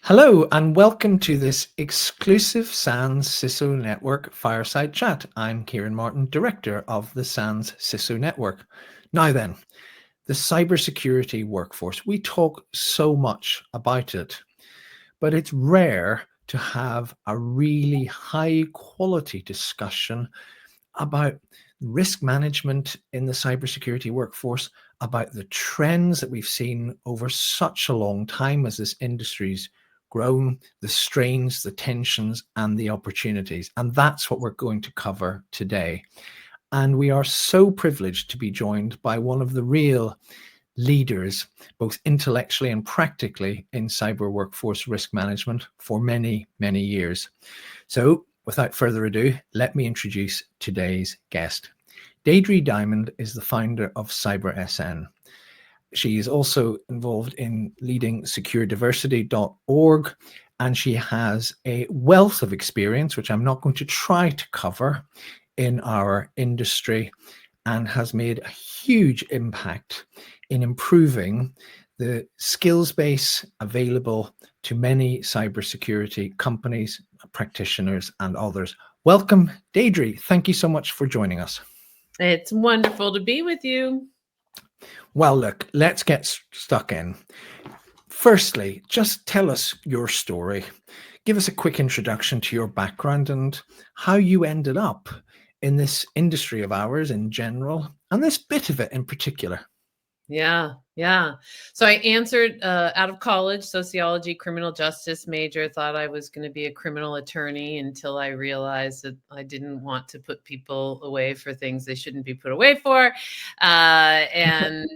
Hello and welcome to this exclusive SANS CISO Network Fireside Chat. I'm Ciaran Martin, Director of the SANS CISO Network. Now then, the cybersecurity workforce. We talk so much about it, but it's rare to have a really high quality discussion about risk management in the cybersecurity workforce, about the trends that we've seen over such a long time as this industry's grown, the strains, the tensions, and the opportunities. And that's what we're going to cover today. And we are so privileged to be joined by one of the real leaders, both intellectually and practically, in cyber workforce risk management for many, many years. So without further ado, let me introduce today's guest. Deidre Diamond is the founder of CyberSN. She is also involved in leading securediversity.org, and she has a wealth of experience, which I'm not going to try to cover, in our industry, and has made a huge impact in improving the skills base available to many cybersecurity companies, practitioners, and others. Welcome, Deidre. Thank you so much for joining us. It's wonderful to be with you. Well, look, let's get stuck in. Firstly, just tell us your story. Give us a quick introduction to your background and how you ended up in this industry of ours in general, and this bit of it in particular. Yeah. So I answered out of college, sociology, criminal justice major, thought I was going to be a criminal attorney until I realized that I didn't want to put people away for things they shouldn't be put away for. And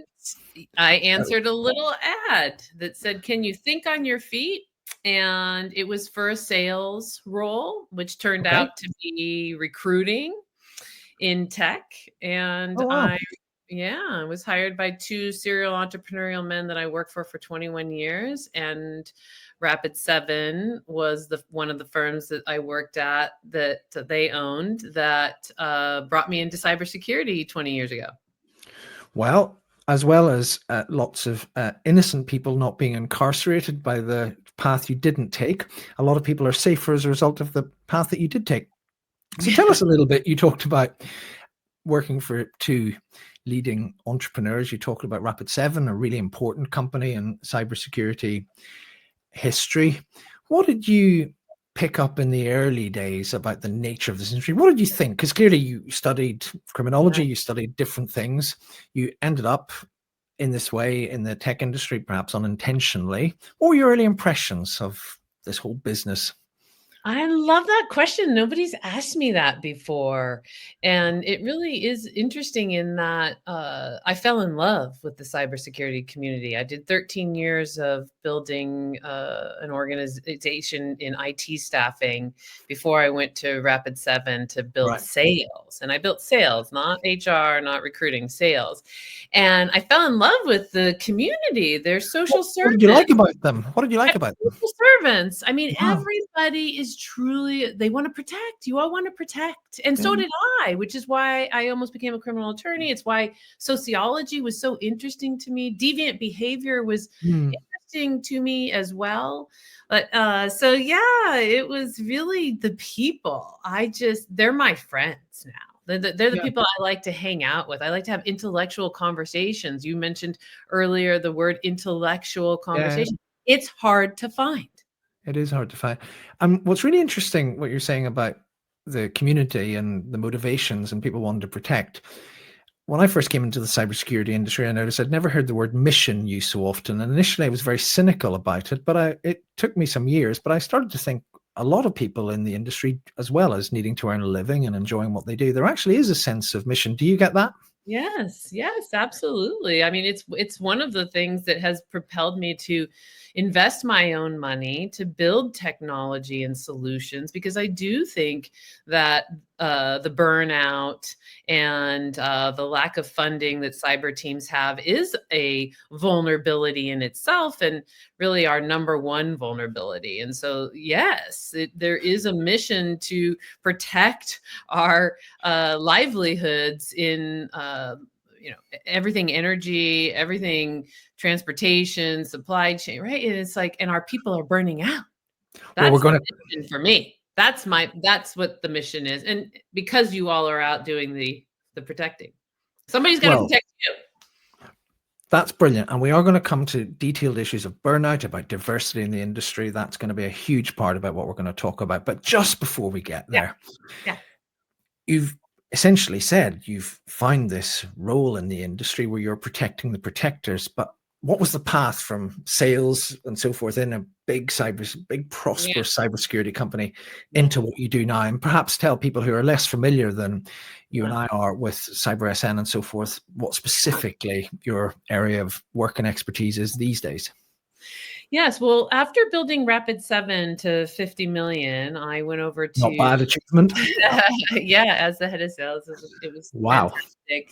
I answered a little ad that said, "Can you think on your feet?" And it was for a sales role, which turned out to be recruiting in tech. And I was hired by two serial entrepreneurial men that I worked for 21 years. And Rapid7 was one of the firms that I worked at that they owned that brought me into cybersecurity 20 years ago. Well, as well as lots of innocent people not being incarcerated by the path you didn't take, a lot of people are safer as a result of the path that you did take. So tell us a little bit. You talked about working for two leading entrepreneurs. You talked about Rapid7, a really important company in cybersecurity history. What did you pick up in the early days about the nature of this industry? What did you think? Because clearly you studied criminology, you studied different things. You ended up in this way in the tech industry, perhaps unintentionally. What were your early impressions of this whole business? I love that question. Nobody's asked me that before. And it really is interesting in that I fell in love with the cybersecurity community. I did 13 years of building an organization in IT staffing before I went to Rapid7 to build sales. And I built sales, not HR, not recruiting, sales. And I fell in love with the community. They're social servants. What did you like about them? What did you like about them? Social servants. I mean, everybody is truly, they want to protect. You all want to protect. And so did I, which is why I almost became a criminal attorney. It's why sociology was so interesting to me. Deviant behavior was interesting to me as well. But so yeah, it was really the people. They're my friends now. They're the people I like to hang out with. I like to have intellectual conversations. You mentioned earlier the word intellectual conversation. It's hard to find. It is hard to find. What's really interesting, what you're saying about the community and the motivations and people wanting to protect. When I first came into the cybersecurity industry, I noticed I'd never heard the word mission used so often. And initially I was very cynical about it, but it took me some years. But I started to think a lot of people in the industry, as well as needing to earn a living and enjoying what they do, there actually is a sense of mission. Do you get that? Yes, absolutely. I mean, it's one of the things that has propelled me to invest my own money to build technology and solutions, because I do think that the burnout and the lack of funding that cyber teams have is a vulnerability in itself, and really our number one vulnerability. And so, yes, there is a mission to protect our livelihoods in everything energy, everything transportation, supply chain, right? And it's like, and our people are burning out. Well, we're That's the going to. mission for me. That's what the mission is. And because you all are out doing the protecting, somebody's got to protect you. That's brilliant. And we are going to come to detailed issues of burnout, about diversity in the industry. That's going to be a huge part about what we're going to talk about. But just before we get there, you've essentially said you've found this role in the industry where you're protecting the protectors. But what was the path from sales and so forth in a big prosperous cybersecurity company into what you do now? And perhaps tell people who are less familiar than you and I are with CyberSN and so forth, what specifically your area of work and expertise is these days. Yes. Well, after building Rapid7 to 50 million, I went over to... Not bad achievement. Yeah, as the head of sales, it was wow. Fantastic.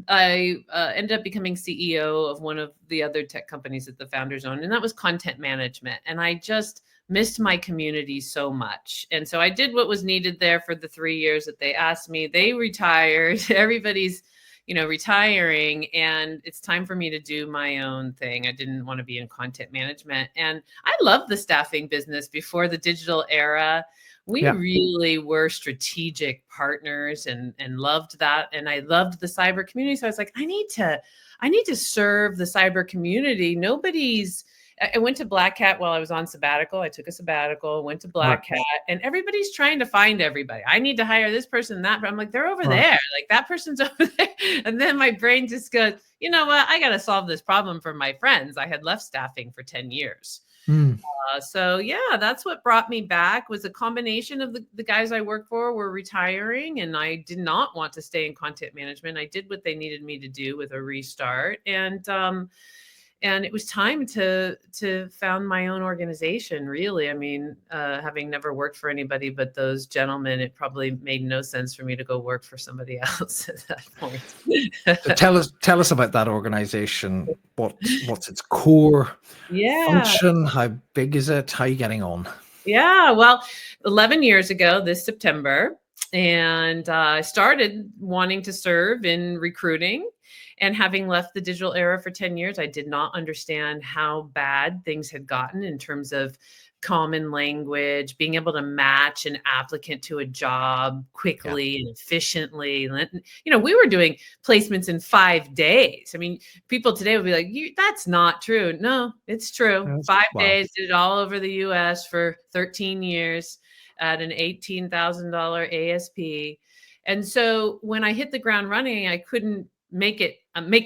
I ended up becoming CEO of one of the other tech companies that the founders owned, and that was content management. And I just missed my community so much. And so I did what was needed there for the 3 years that they asked me. They retired. Everybody's retiring, and it's time for me to do my own thing. I didn't want to be in content management. And I loved the staffing business before the digital era. We really were strategic partners and loved that. And I loved the cyber community. So I was like, I need to serve the cyber community. I went to Black Hat while I was on sabbatical. I took a sabbatical, went to Black Hat, and everybody's trying to find everybody. I need to hire this person, that, but I'm like, they're over there. Like, that person's over there. And then my brain just goes, you know what? I got to solve this problem for my friends. I had left staffing for 10 years. So yeah, that's what brought me back, was a combination of the guys I worked for were retiring, and I did not want to stay in content management. I did what they needed me to do with a restart. And it was time to found my own organization, really. I mean, having never worked for anybody but those gentlemen, it probably made no sense for me to go work for somebody else at that point. So tell us about that organization. What's its core function? How big is it? How are you getting on? Yeah, well, 11 years ago this September, and I started wanting to serve in recruiting. And having left the digital era for 10 years, I did not understand how bad things had gotten in terms of common language, being able to match an applicant to a job quickly and efficiently. We were doing placements in 5 days. I mean, people today would be like, that's not true. No, it's true. 5 days, did it all over the US for 13 years at an $18,000 ASP. And so when I hit the ground running, I couldn't make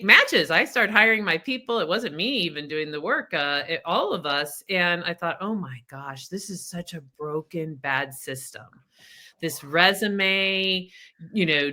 matches. I started hiring my people. It wasn't me even doing the work, all of us. And I thought, oh my gosh, this is such a broken, bad system. This resume,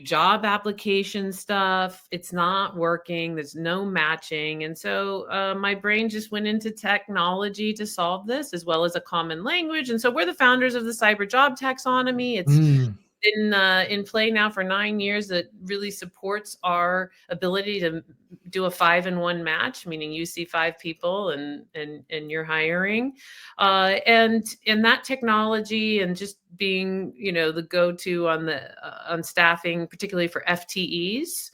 job application stuff, it's not working. There's no matching. And so my brain just went into technology to solve this, as well as a common language. And so we're the founders of the cyber job taxonomy. It's been in play now for 9 years, that really supports our ability to do a 5-in-1 match, meaning you see 5 people and you're hiring. And that technology, and just being, the go-to on staffing, particularly for FTEs,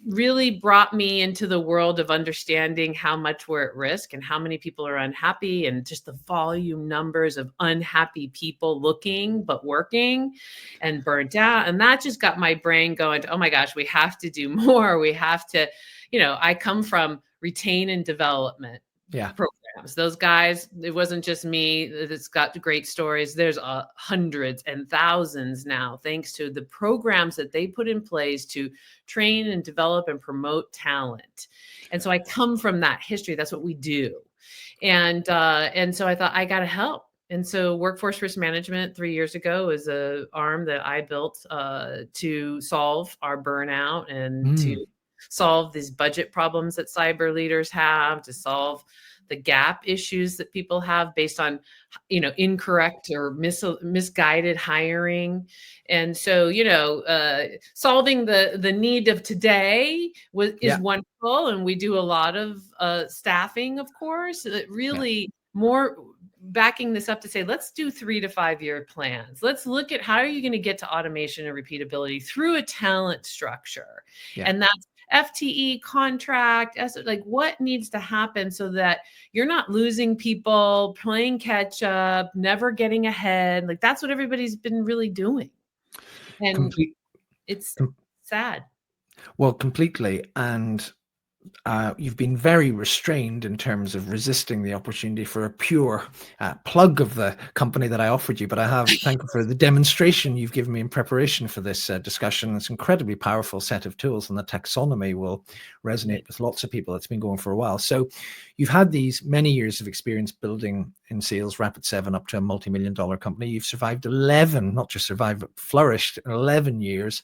really brought me into the world of understanding how much we're at risk and how many people are unhappy, and just the volume numbers of unhappy people looking but working and burnt out. And that just got my brain going, oh my gosh, we have to do more. We have to, I come from retain and development programs. Those guys, it wasn't just me that's got great stories. There's hundreds and thousands now, thanks to the programs that they put in place to train and develop and promote talent. And so I come from that history. That's what we do. And so I thought, I got to help. And so workforce risk management 3 years ago is an arm that I built to solve our burnout and to solve these budget problems that cyber leaders have, to solve the gap issues that people have based on, incorrect or misguided hiring. And so, solving the need of today is wonderful. And we do a lot of staffing, of course, that really more backing this up to say, let's do 3 to 5 year plans. Let's look at how are you going to get to automation and repeatability through a talent structure. Yeah. And that's FTE, contract, like what needs to happen so that you're not losing people, playing catch up, never getting ahead. Like that's what everybody's been really doing. And it's sad. Well, completely. And you've been very restrained in terms of resisting the opportunity for a pure plug of the company that I offered you. But I have thank you for the demonstration you've given me in preparation for this discussion. It's an incredibly powerful set of tools, and the taxonomy will resonate with lots of people. It's been going for a while. So you've had these many years of experience building in sales, Rapid7 up to a multi-million-dollar company. You've survived 11, not just survived, but flourished 11 years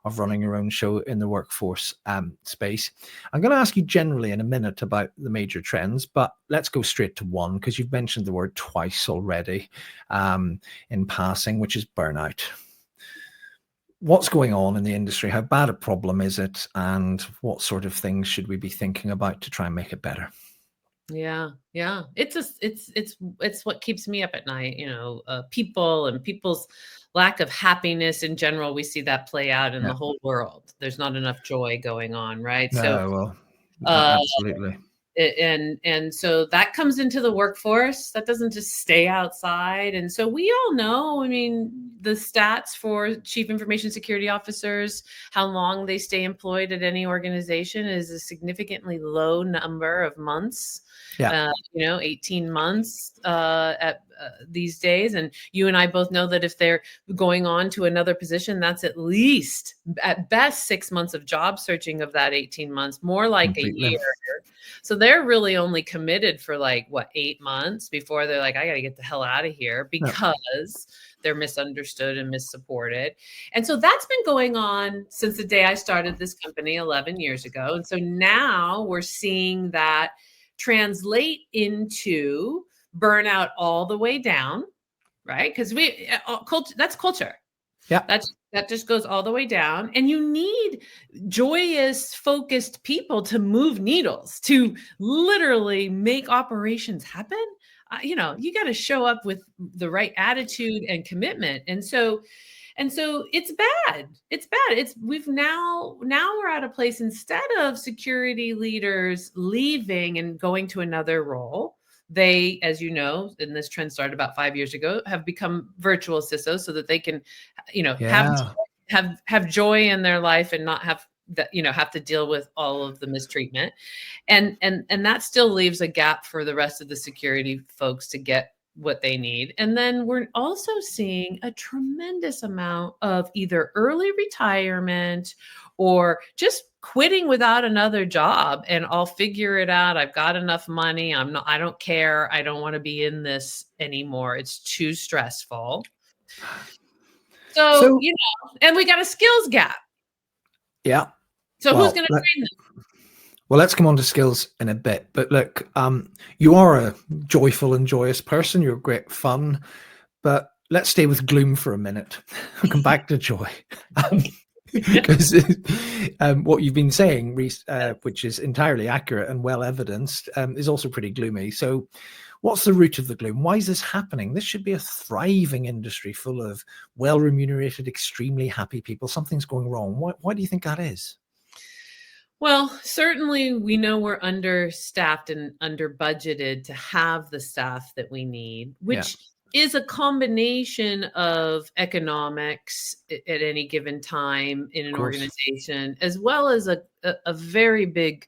of running your own show in the workforce space. I'm going to ask you generally in a minute about the major trends, but let's go straight to one, because you've mentioned the word twice already in passing, which is burnout. What's going on in the industry? How bad a problem is it? And what sort of things should we be thinking about to try and make it better? Yeah. It's what keeps me up at night, people and people's lack of happiness in general. We see that play out in the whole world. There's not enough joy going on, right? No, absolutely. And so that comes into the workforce. That doesn't just stay outside. And so we all know, I mean, the stats for chief information security officers, how long they stay employed at any organization is a significantly low number of months. 18 months at these days. And you and I both know that if they're going on to another position, that's at least, at best, 6 months of job searching of that 18 months, more like a year. So they're really only committed for 8 months before they're like, I got to get the hell out of here, because they're misunderstood and missupported. And so that's been going on since the day I started this company 11 years ago. And so now we're seeing that translate into burnout all the way down, right? Because that's culture. Yeah. That just goes all the way down. And you need joyous, focused people to move needles, to literally make operations happen. You got to show up with the right attitude and commitment. And so it's bad. It's bad. Now we're at a place, instead of security leaders leaving and going to another role, they, as you know, and this trend started about 5 years ago, have become virtual CISOs so that they can, have joy in their life and not have that, have to deal with all of the mistreatment. And that still leaves a gap for the rest of the security folks to get what they need. And then we're also seeing a tremendous amount of either early retirement or just quitting without another job, and I'll figure it out. I've got enough money. I don't care. I don't want to be in this anymore. It's too stressful. So and we got a skills gap. Yeah. So who's going to train them? Well, let's come on to skills in a bit. But look, you are a joyful and joyous person. You're great fun. But let's stay with gloom for a minute. We'll come back to joy. Because what you've been saying, which is entirely accurate and well evidenced, is also pretty gloomy. So what's the root of the gloom? Why is this happening? This should be a thriving industry full of well-remunerated, extremely happy people. Something's going wrong. Why do you think that is? Well, certainly we know we're understaffed and under budgeted to have the staff that we need, which is a combination of economics at any given time in an organization, as well as a very big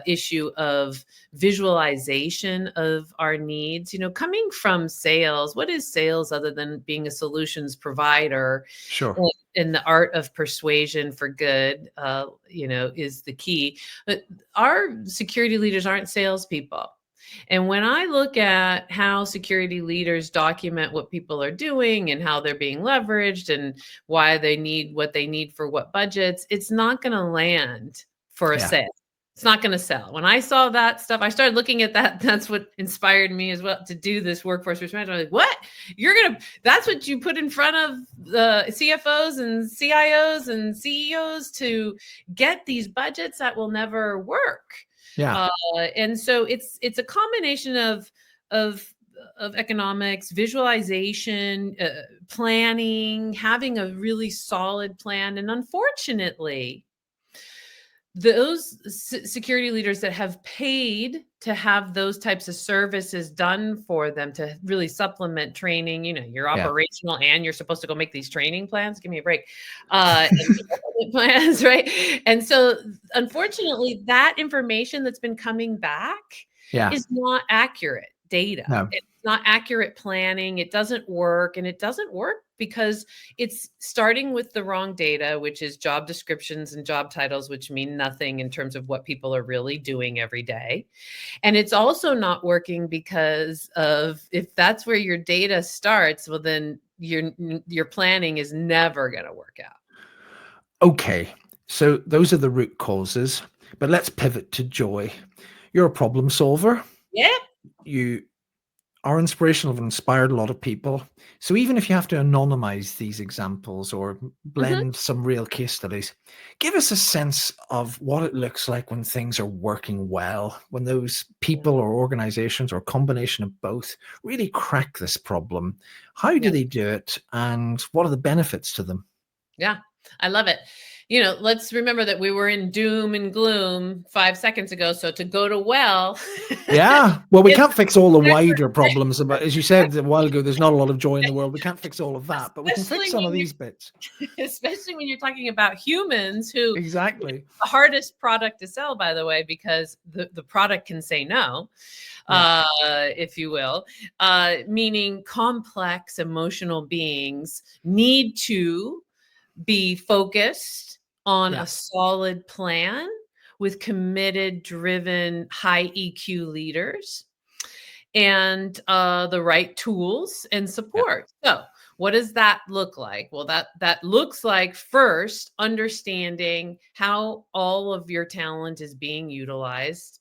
issue of visualization of our needs. Coming from sales, what is sales other than being a solutions provider? Sure. And the art of persuasion for good, is the key. But our security leaders aren't salespeople. And when I look at how security leaders document what people are doing and how they're being leveraged and why they need what they need for what budgets, it's not going to land for a sale. It's not going to sell. When I saw that stuff, I started looking at that. That's what inspired me as well to do this workforce risk management. I'm like, what? That's what you put in front of the CFOs and CIOs and CEOs to get these budgets that will never work. Yeah. And so it's a combination of economics, visualization, planning, having a really solid plan. And unfortunately, those security leaders that have paid to have those types of services done for them to really supplement training, you're operational and you're supposed to go make these training plans. Give me a break. And plans, right? And so unfortunately, that information that's been coming back is not accurate data. No. It's not accurate planning. It doesn't work. And it doesn't work because it's starting with the wrong data, which is job descriptions and job titles, which mean nothing in terms of what people are really doing every day. And it's also not working because of, if that's where your data starts, well, then your planning is never going to work out. Okay, so those are the root causes, but let's pivot to joy. You're a problem solver. Yeah. You are inspirational, have inspired a lot of people. So even if you have to anonymize these examples or blend some real case studies, give us a sense of what it looks like when things are working well, when those people or organizations or a combination of both really crack this problem. How do they do it, and what are the benefits to them? Yeah, I love it. Let's remember that we were in doom and gloom 5 seconds ago. So to go to well. Yeah. Well, we can't fix all the wider problems about, as you said a while ago, there's not a lot of joy in the world. We can't fix all of that, but we can fix some of these bits. Especially when you're talking about humans who. Exactly. The hardest product to sell, by the way, because the product can say no, if you will, meaning complex emotional beings need to be focused on a solid plan with committed, driven, high EQ leaders and the right tools and support. So what does that look like? Well, that looks like first understanding how all of your talent is being utilized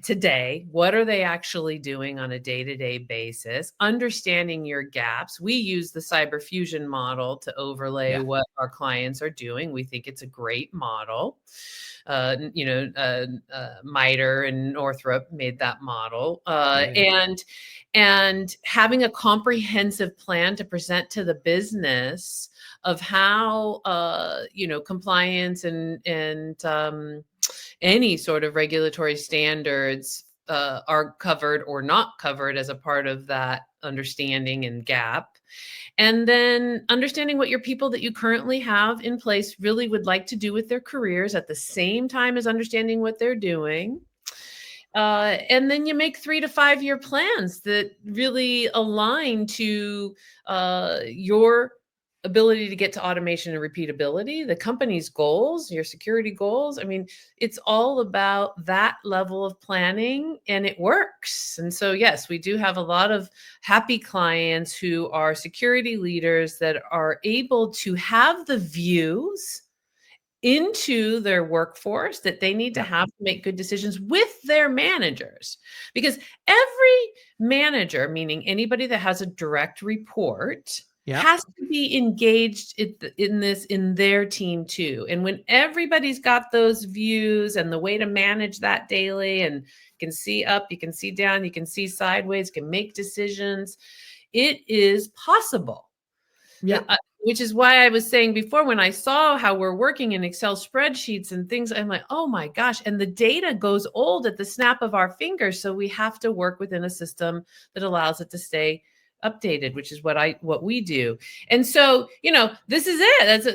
today. What are they actually doing on a day-to-day basis? Understanding your gaps. We use the Cyber Fusion model to overlay what our clients are doing. We think it's a great model. MITRE and Northrop made that model, and having a comprehensive plan to present to the business of how compliance and any sort of regulatory standards are covered or not covered as a part of that understanding and gap. And then understanding what your people that you currently have in place really would like to do with their careers at the same time as understanding what they're doing. And then you make 3 to 5 year plans that really align to your ability to get to automation and repeatability, the company's goals, your security goals. I mean, it's all about that level of planning, and it works. And so, yes, we do have a lot of happy clients who are security leaders that are able to have the views into their workforce that they need to have to make good decisions with their managers. Because every manager, meaning anybody that has a direct report, has to be engaged in this in their team too. And when everybody's got those views and the way to manage that daily, and you can see up, you can see down, you can see sideways, can make decisions, it is possible. Which is why I was saying before, when I saw how we're working in Excel spreadsheets and things, I'm like, oh my gosh. And the data goes old at the snap of our fingers. So we have to work within a system that allows it to stay updated, which is what we do. And so, this is it. That's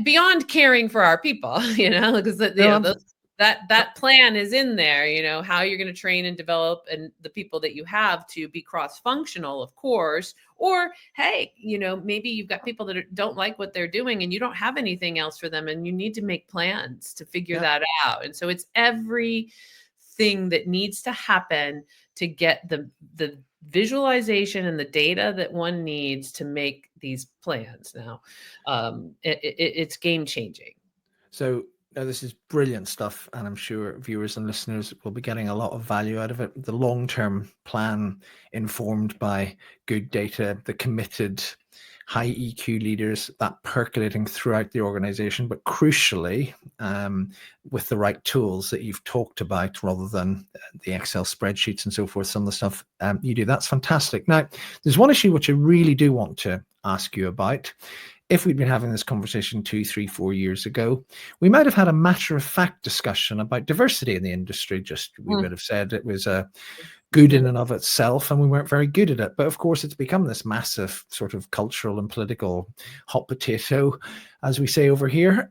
beyond caring for our people, because that plan is in there, how you're going to train and develop and the people that you have to be cross-functional, of course. Or, hey, maybe you've got people that don't like what they're doing and you don't have anything else for them, and you need to make plans to figure that out. And so it's everything that needs to happen to get the visualization and the data that one needs to make these plans. Now, it's game changing. So Now, this is brilliant stuff, and I'm sure viewers and listeners will be getting a lot of value out of it. The long-term plan informed by good data, the committed high EQ leaders, that percolating throughout the organization, but crucially, with the right tools that you've talked about rather than the Excel spreadsheets and so forth, some of the stuff you do. That's fantastic. Now, there's one issue which I really do want to ask you about. If we'd been having this conversation 2, 3, 4 years ago, we might have had a matter-of-fact discussion about diversity in the industry. We would have said it was good in and of itself, and we weren't very good at it. But of course, it's become this massive sort of cultural and political hot potato, as we say over here.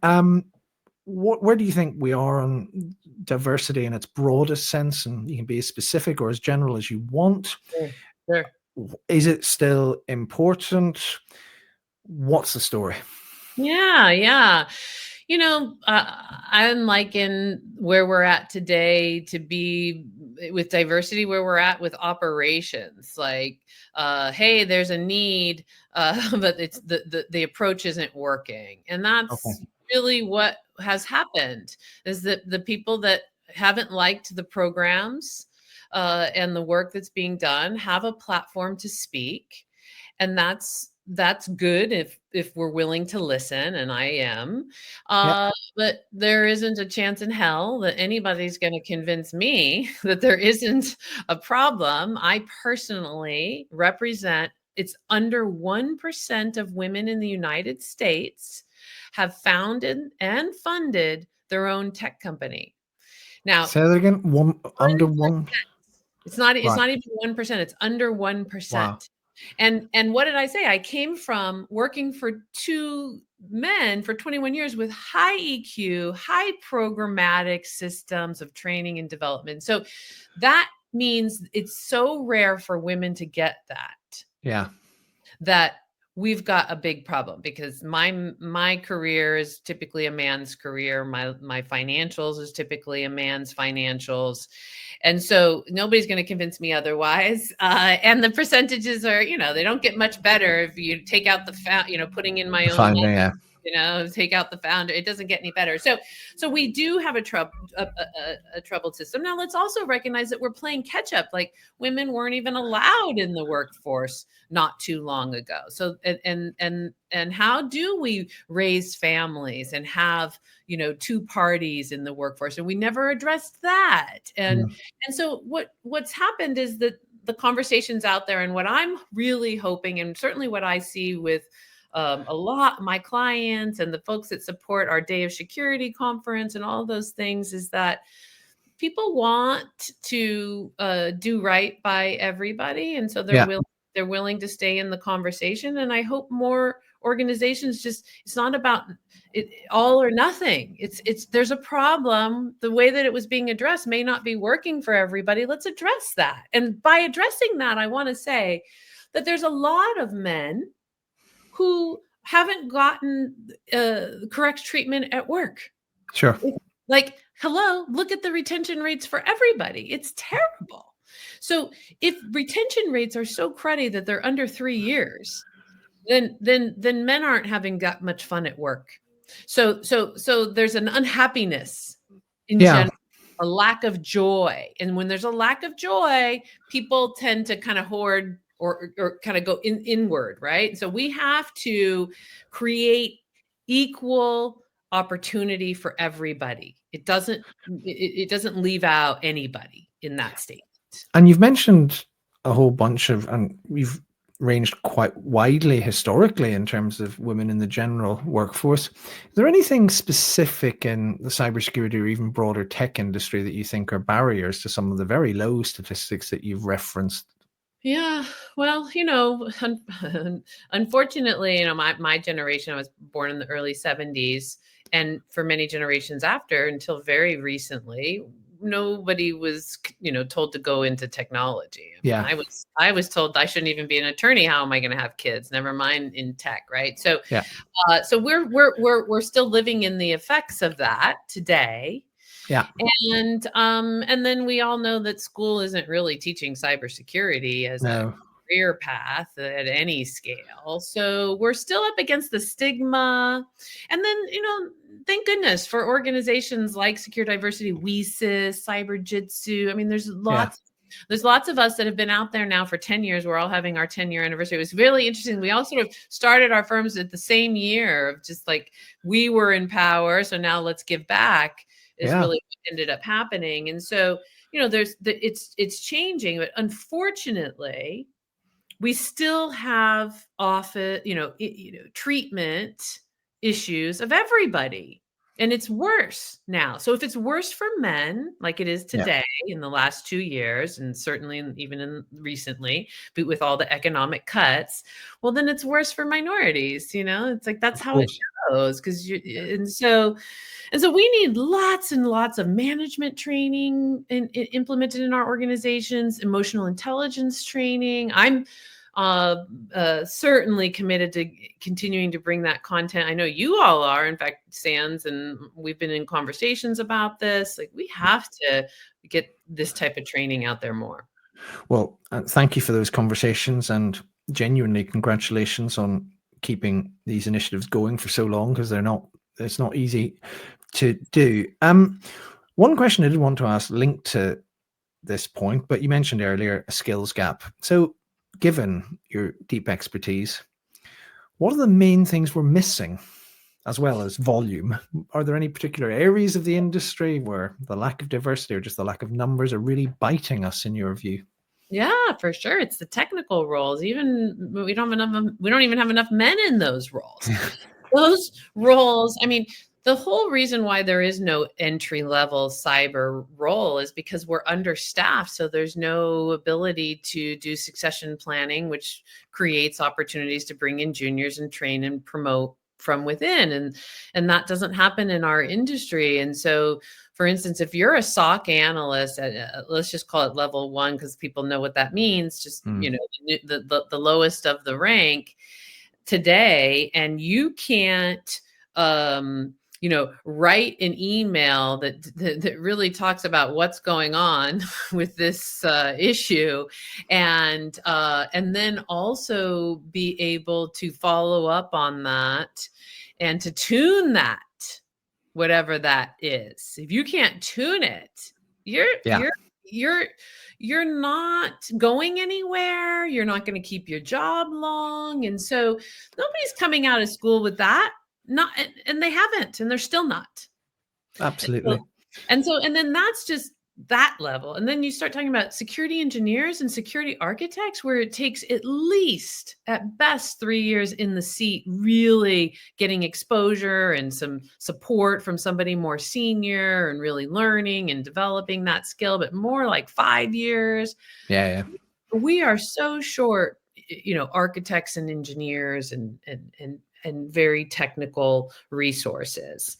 Where do you think we are on diversity in its broadest sense? And you can be as specific or as general as you want. Sure. Is it still important? What's the story? Yeah. I'm liking where we're at today to be with diversity, where we're at with operations. Like, hey, there's a need, but it's the approach isn't working. And that's really what has happened, is that the people that haven't liked the programs and the work that's being done have a platform to speak. And that's good if we're willing to listen, and I am. But there isn't a chance in hell that anybody's going to convince me that there isn't a problem. I personally represent, it's under 1% of women in the United States have founded and funded their own tech company. Now, say that again. Under 1%. It's not even 1%. It's under 1%. Wow. And what did I say? I came from working for two men for 21 years with high EQ, high programmatic systems of training and development. So that means it's so rare for women to get that. Yeah. That we've got a big problem, because my career is typically a man's career. My financials is typically a man's financials. And so nobody's going to convince me otherwise. And the percentages are, they don't get much better if you take out putting in my own founder, yeah. Take out the founder. It doesn't get any better. So we do have a troubled system. Now, let's also recognize that we're playing catch up. Like, women weren't even allowed in the workforce not too long ago. So and how do we raise families and have two parties in the workforce? And we never addressed that. And so what's happened is that the conversations out there, and what I'm really hoping, and certainly what I see with a lot of my clients and the folks that support our Day of Security conference and all those things, is that people want to do right by everybody. And so they're willing to stay in the conversation. And I hope more organizations it's not about it all or nothing. There's a problem. The way that it was being addressed may not be working for everybody. Let's address that. And by addressing that, I want to say that there's a lot of men who haven't gotten correct treatment at work. Sure. Like, hello, look at the retention rates for everybody. It's terrible. So if retention rates are so cruddy that they're under 3 years, then men aren't having got much fun at work. So there's an unhappiness in general, a lack of joy. And when there's a lack of joy, people tend to kind of hoard or kind of go inward, right? So we have to create equal opportunity for everybody. It doesn't leave out anybody in that state. And you've mentioned a whole bunch of, and you've ranged quite widely historically in terms of women in the general workforce. Is there anything specific in the cybersecurity or even broader tech industry that you think are barriers to some of the very low statistics that you've referenced? Yeah, well, unfortunately, my generation, I was born in the early 70s, and for many generations after, until very recently, nobody was, told to go into technology. I was told I shouldn't even be an attorney. How am I going to have kids? Never mind in tech, right? So, so we're still living in the effects of that today. Yeah. And then we all know that school isn't really teaching cybersecurity as a career path at any scale. So we're still up against the stigma. And then, thank goodness for organizations like Secure Diversity, WeSys, CyberJitsu. I mean, Yeah. there's lots of us that have been out there now for 10 years. We're all having our 10-year anniversary. It was really interesting. We all sort of started our firms at the same year of just like, we were in power, so now let's give back is Yeah. really what ended up happening. And so, it's changing, but unfortunately, we still have often, treatment issues of everybody. And it's worse now. So if it's worse for men, like it is today in the last 2 years, and certainly even in recently, but with all the economic cuts, well, then it's worse for minorities. It's like, that's Of how it course. goes. And so we need lots and lots of management training implemented in our organizations, emotional intelligence training. I'm certainly committed to continuing to bring that content. I know you all are. In fact, Sans, and we've been in conversations about this. Like, we have to get this type of training out there more. Well, thank you for those conversations, and genuinely congratulations on keeping these initiatives going for so long, because it's not easy to do. One question I did want to ask, linked to this point, but you mentioned earlier a skills gap. So given your deep expertise, what are the main things we're missing, as well as volume? Are there any particular areas of the industry where the lack of diversity or just the lack of numbers are really biting us, in your view? Yeah, for sure. It's the technical roles. Even we don't even have enough men in those roles. Those roles, I mean, the whole reason why there is no entry level cyber role is because we're understaffed. So there's no ability to do succession planning, which creates opportunities to bring in juniors and train and promote from within. And that doesn't happen in our industry. And so, for instance, if you're a SOC analyst at, let's just call it level 1, because people know what that means, just, the lowest of the rank today, and you can't, write an email that really talks about what's going on with this issue, and then also be able to follow up on that and to tune that, whatever that is. If you can't tune it, you're not going anywhere. You're not going to keep your job long. And so nobody's coming out of school with that. And they haven't, and they're still not. Absolutely. And then that's just that level. And then you start talking about security engineers and security architects, where it takes at least, at best, 3 years in the seat, really getting exposure and some support from somebody more senior and really learning and developing that skill, but more like 5 years. Yeah. We are so short, architects and engineers and very technical resources.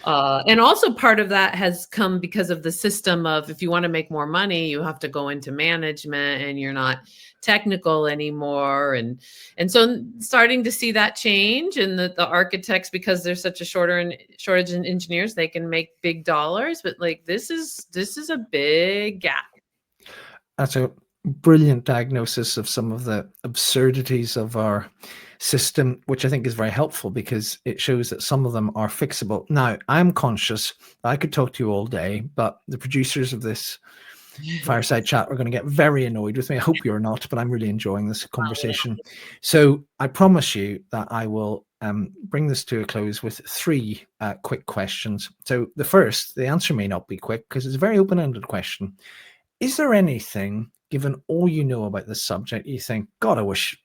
And also part of that has come because of the system of, if you want to make more money, you have to go into management, and you're not technical anymore. And so starting to see that change, and the architects, because there's such a shortage in engineers, they can make big dollars, but like, this is a big gap. That's a brilliant diagnosis of some of the absurdities of our system, which I think is very helpful, because it shows that some of them are fixable. Now, I'm conscious I could talk to you all day, but the producers of this Fireside Chat are going to get very annoyed with me. I hope you're not, but I'm really enjoying this conversation. So I promise you that I will bring this to a close with 3 quick questions. So the answer may not be quick, because it's a very open-ended question. Is there anything, given all you know about this subject, you think, God, I wish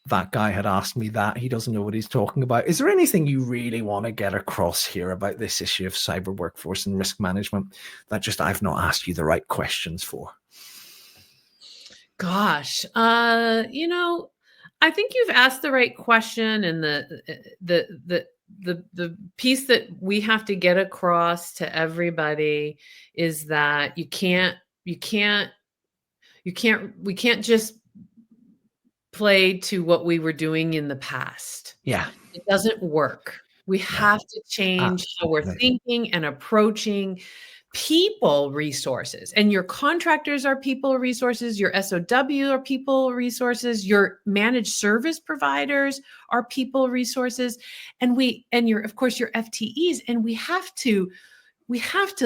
that guy had asked me that. He doesn't know what he's talking about. Is there anything you really want to get across here about this issue of cyber workforce and risk management that just I've not asked you the right questions for? Gosh, I think you've asked the right question, and the piece that we have to get across to everybody is that we can't just play to what we were doing in the past. Yeah. It doesn't work. We have to change how we're thinking and approaching people resources, and your contractors are people resources, your SOW are people resources, your managed service providers are people resources, and your, of course, your FTEs. And we have to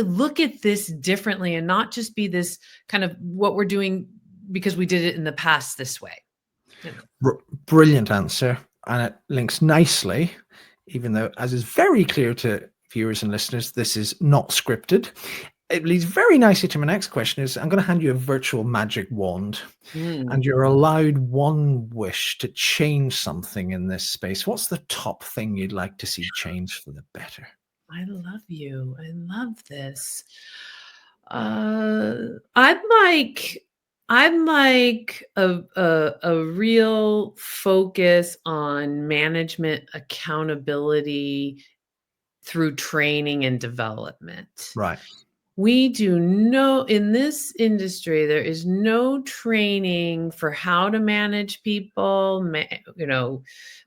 look at this differently and not just be this kind of what we're doing because we did it in the past this way. Brilliant answer. And it links nicely, even though, as is very clear to viewers and listeners, this is not scripted. It leads very nicely to my next question. Is I'm going to hand you a virtual magic wand, and you're allowed one wish to change something in this space. What's the top thing you'd like to see change for the better? I love you. I love this. I'd like a real focus on management accountability through training and development. Right. We do no, in this industry, there is no training for how to manage people,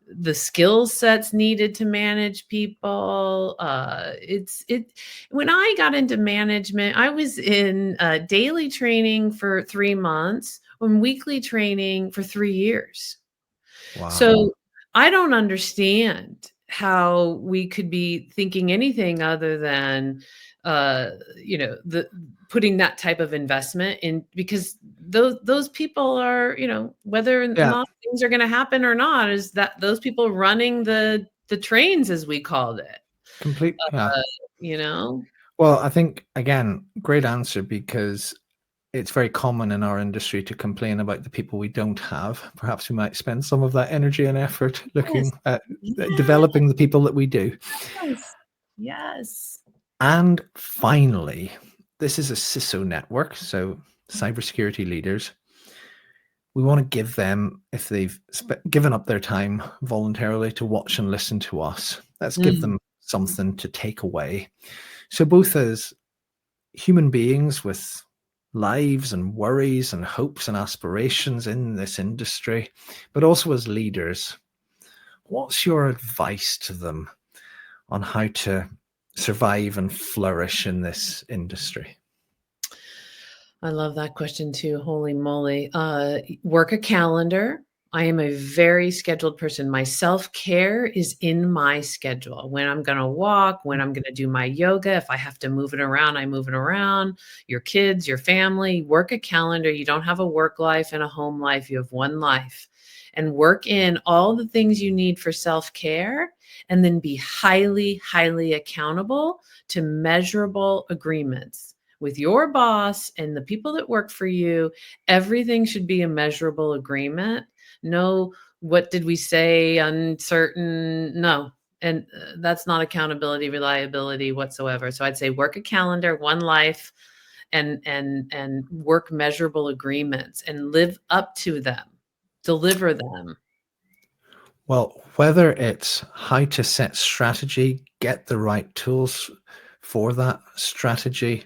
the skill sets needed to manage people. When I got into management, I was in daily training for 3 months and weekly training for 3 years. Wow. So I don't understand how we could be thinking anything other than putting that type of investment in, because those people are, whether or not things are going to happen or not, is that those people running the trains, as we called it. Complete. Well, I think, again, great answer, because it's very common in our industry to complain about the people we don't have. Perhaps we might spend some of that energy and effort looking at developing the people that we do. Yes. And finally, this is a CISO network, so cybersecurity leaders. We want to give them, if they've given up their time voluntarily to watch and listen to us, let's give them something to take away. So both as human beings with lives and worries and hopes and aspirations in this industry, but also as leaders, what's your advice to them on how to survive and flourish in this industry? I love that question too. Holy moly. Work a calendar. I am a very scheduled person. My self-care is in my schedule. When I'm going to walk, when I'm going to do my yoga, if I have to move it around, I move it around. Your kids, your family, work a calendar. You don't have a work life and a home life. You have one life. And work in all the things you need for self-care, and then be highly, highly accountable to measurable agreements with your boss and the people that work for you. Everything should be a measurable agreement. No, what did we say? Uncertain. No. And that's not accountability, reliability whatsoever. So I'd say work a calendar, one life, and work measurable agreements and live up to them, deliver them. Well, whether it's how to set strategy, get the right tools for that strategy,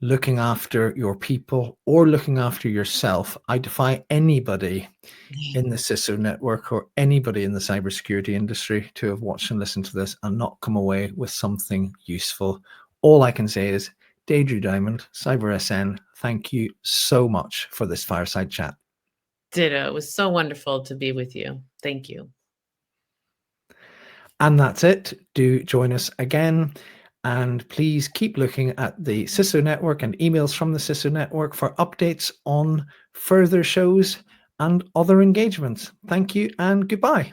looking after your people, or looking after yourself, I defy anybody in the CISO network or anybody in the cybersecurity industry to have watched and listened to this and not come away with something useful. All I can say is, Deidre Diamond, CyberSN, thank you so much for this fireside chat. Ditto. It was so wonderful to be with you. Thank you. And that's it. Do join us again. And please keep looking at the CISO network and emails from the CISO network for updates on further shows and other engagements. Thank you and goodbye.